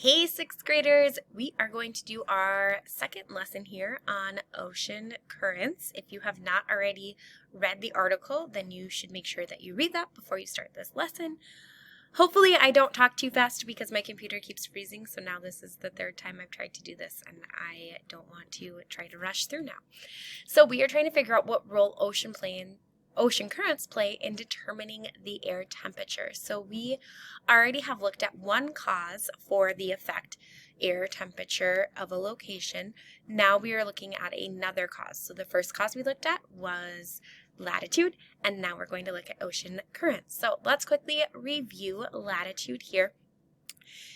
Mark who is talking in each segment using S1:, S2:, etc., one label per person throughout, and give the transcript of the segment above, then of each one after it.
S1: Hey, sixth graders, we are going to do our second lesson here on ocean currents. If you have not already read the article, then you should make sure that you read that before you start this lesson. Hopefully I don't talk too fast because my computer keeps freezing, so now this is the third time I've tried to do this and I don't want to try to rush through now. So we are trying to figure out what role ocean currents play in determining the air temperature. So we already have looked at one cause for the effect air temperature of a location. Now we are looking at another cause. So the first cause we looked at was latitude, and now we're going to look at ocean currents. So let's quickly review latitude here.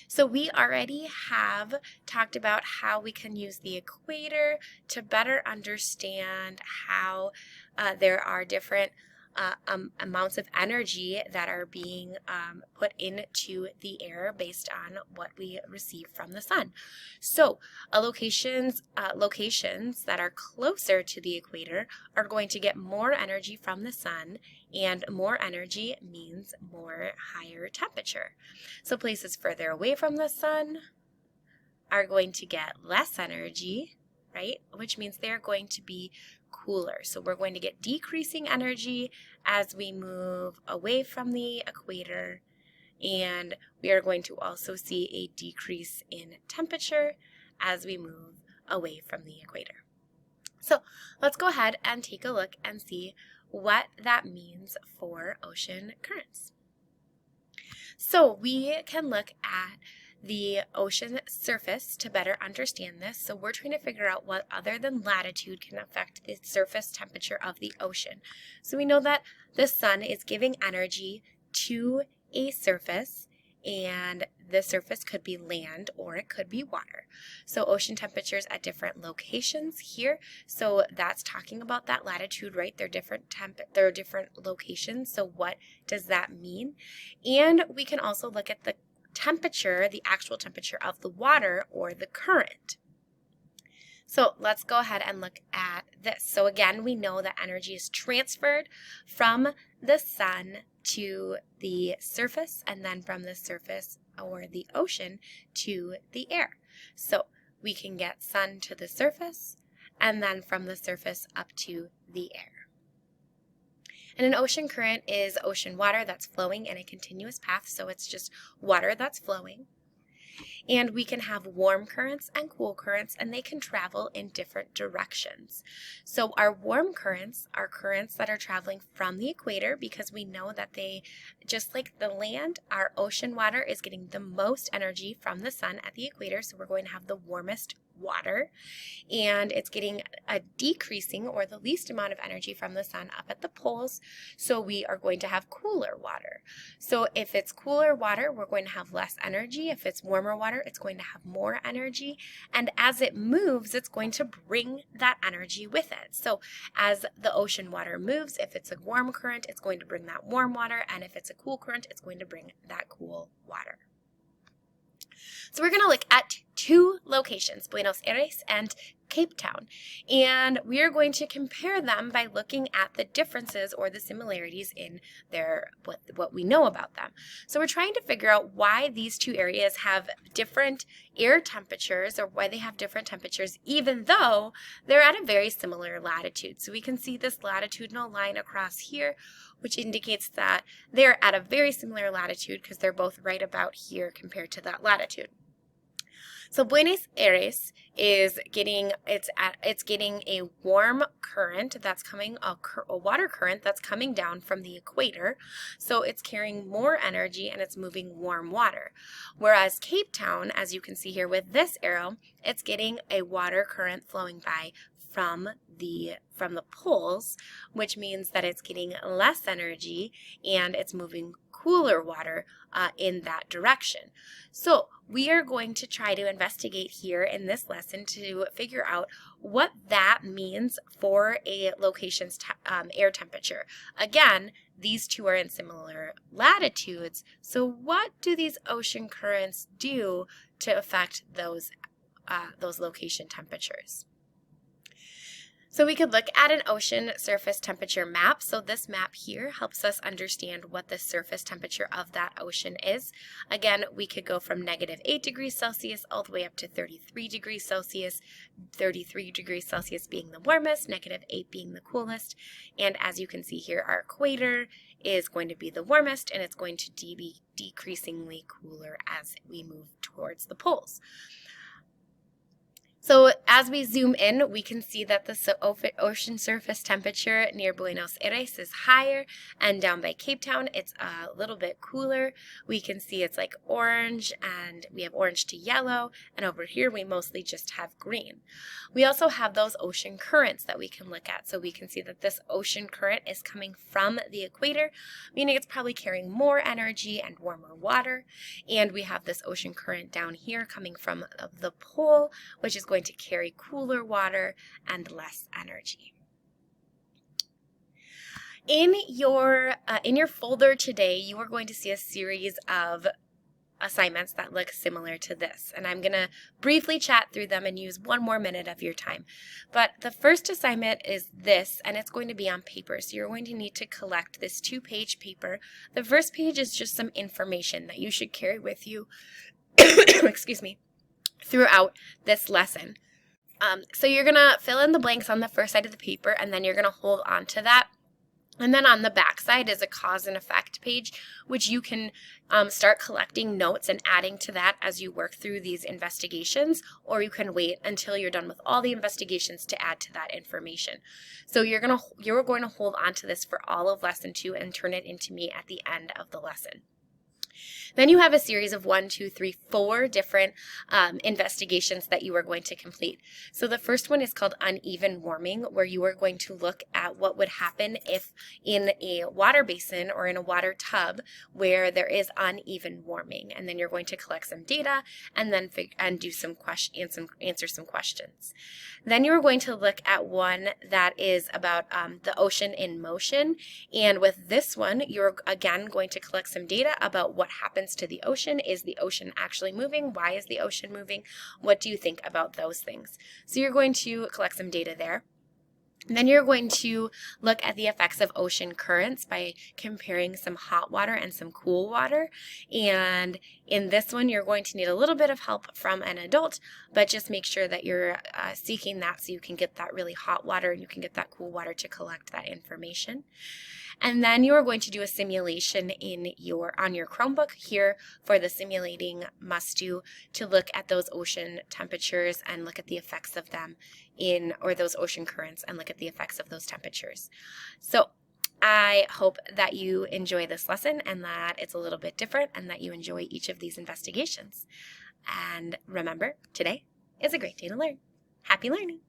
S1: So we already have talked about how we can use the equator to better understand how there are different amounts of energy that are being put into the air based on what we receive from the sun. So locations that are closer to the equator are going to get more energy from the sun, and more energy means more higher temperature. So places further away from the sun are going to get less energy, right? Which means they're going to be cooler. So we're going to get decreasing energy as we move away from the equator, and we are going to also see a decrease in temperature as we move away from the equator. So let's go ahead and take a look and see what that means for ocean currents. So we can look at the ocean surface to better understand this. So we're trying to figure out what other than latitude can affect the surface temperature of the ocean. So we know that the sun is giving energy to a surface, and the surface could be land or it could be water. So ocean temperatures at different locations here. So that's talking about that latitude, right? They're different locations. So what does that mean? And we can also look at the temperature, the actual temperature of the water or the current. So let's go ahead and look at this. So again, we know that energy is transferred from the sun to the surface, and then from the surface or the ocean to the air. So we can get sun to the surface, and then from the surface up to the air. And an ocean current is ocean water that's flowing in a continuous path, so it's just water that's flowing. And we can have warm currents and cool currents, and they can travel in different directions. So our warm currents are currents that are traveling from the equator, because we know that they, just like the land, our ocean water is getting the most energy from the sun at the equator, so we're going to have the warmest water, and it's getting a decreasing or the least amount of energy from the sun up at the poles, so we are going to have cooler water. So if it's cooler water, we're going to have less energy. If it's warmer water, it's going to have more energy, and as it moves, it's going to bring that energy with it. So as the ocean water moves, if it's a warm current, it's going to bring that warm water, and if it's a cool current, it's going to bring that cool water. So we're going to look at two locations, Buenos Aires and Cape Town, and we are going to compare them by looking at the differences or the similarities in their what we know about them. So we're trying to figure out why these two areas have different air temperatures, or why they have different temperatures even though they're at a very similar latitude. So we can see this latitudinal line across here, which indicates that they're at a very similar latitude because they're both right about here compared to that latitude. So Buenos Aires is getting a warm current that's coming, a water current that's coming down from the equator. So it's carrying more energy and it's moving warm water. Whereas Cape Town, as you can see here with this arrow, it's getting a water current flowing by from the poles, which means that it's getting less energy and it's moving cooler water in that direction. So we are going to try to investigate here in this lesson to figure out what that means for a location's air temperature. Again, these two are in similar latitudes, so what do these ocean currents do to affect those location temperatures? So we could look at an ocean surface temperature map. So this map here helps us understand what the surface temperature of that ocean is. Again, we could go from -8 degrees Celsius all the way up to 33 degrees Celsius, 33 degrees Celsius being the warmest, -8 being the coolest. And as you can see here, our equator is going to be the warmest, and it's going to be decreasingly cooler as we move towards the poles. So as we zoom in, we can see that the ocean surface temperature near Buenos Aires is higher, and down by Cape Town, it's a little bit cooler. We can see it's like orange, and we have orange to yellow, and over here we mostly just have green. We also have those ocean currents that we can look at. So we can see that this ocean current is coming from the equator, meaning it's probably carrying more energy and warmer water. And we have this ocean current down here coming from the pole, which is going to carry cooler water and less energy. In your folder today, you are going to see a series of assignments that look similar to this, and I'm going to briefly chat through them and use 1 more minute of your time. But the first assignment is this, and it's going to be on paper. So you're going to need to collect this 2-page paper. The first page is just some information that you should carry with you excuse me, throughout this lesson. So you're going to fill in the blanks on the first side of the paper, and then you're going to hold on to that. And then on the back side is a cause and effect page, which you can start collecting notes and adding to that as you work through these investigations, or you can wait until you're done with all the investigations to add to that information. So you're going to hold on to this for all of lesson 2 and turn it into me at the end of the lesson. Then you have a series of 1, 2, 3, 4 different investigations that you are going to complete. So the first one is called uneven warming, where you are going to look at what would happen if in a water basin or in a water tub where there is uneven warming. And then you're going to collect some data and then do answer some questions. Then you are going to look at one that is about the ocean in motion. And with this one, you're again going to collect some data about what happens to the ocean. Is the ocean actually moving? Why is the ocean moving? What do you think about those things? So you're going to collect some data there. And then you're going to look at the effects of ocean currents by comparing some hot water and some cool water. And in this one, you're going to need a little bit of help from an adult, but just make sure that you're seeking that so you can get that really hot water and you can get that cool water to collect that information. And then you are going to do a simulation on your Chromebook here for the simulating must-do to look at those ocean temperatures and look at the effects of them or those ocean currents and look at the effects of those temperatures. So I hope that you enjoy this lesson and that it's a little bit different and that you enjoy each of these investigations. And remember, today is a great day to learn. Happy learning!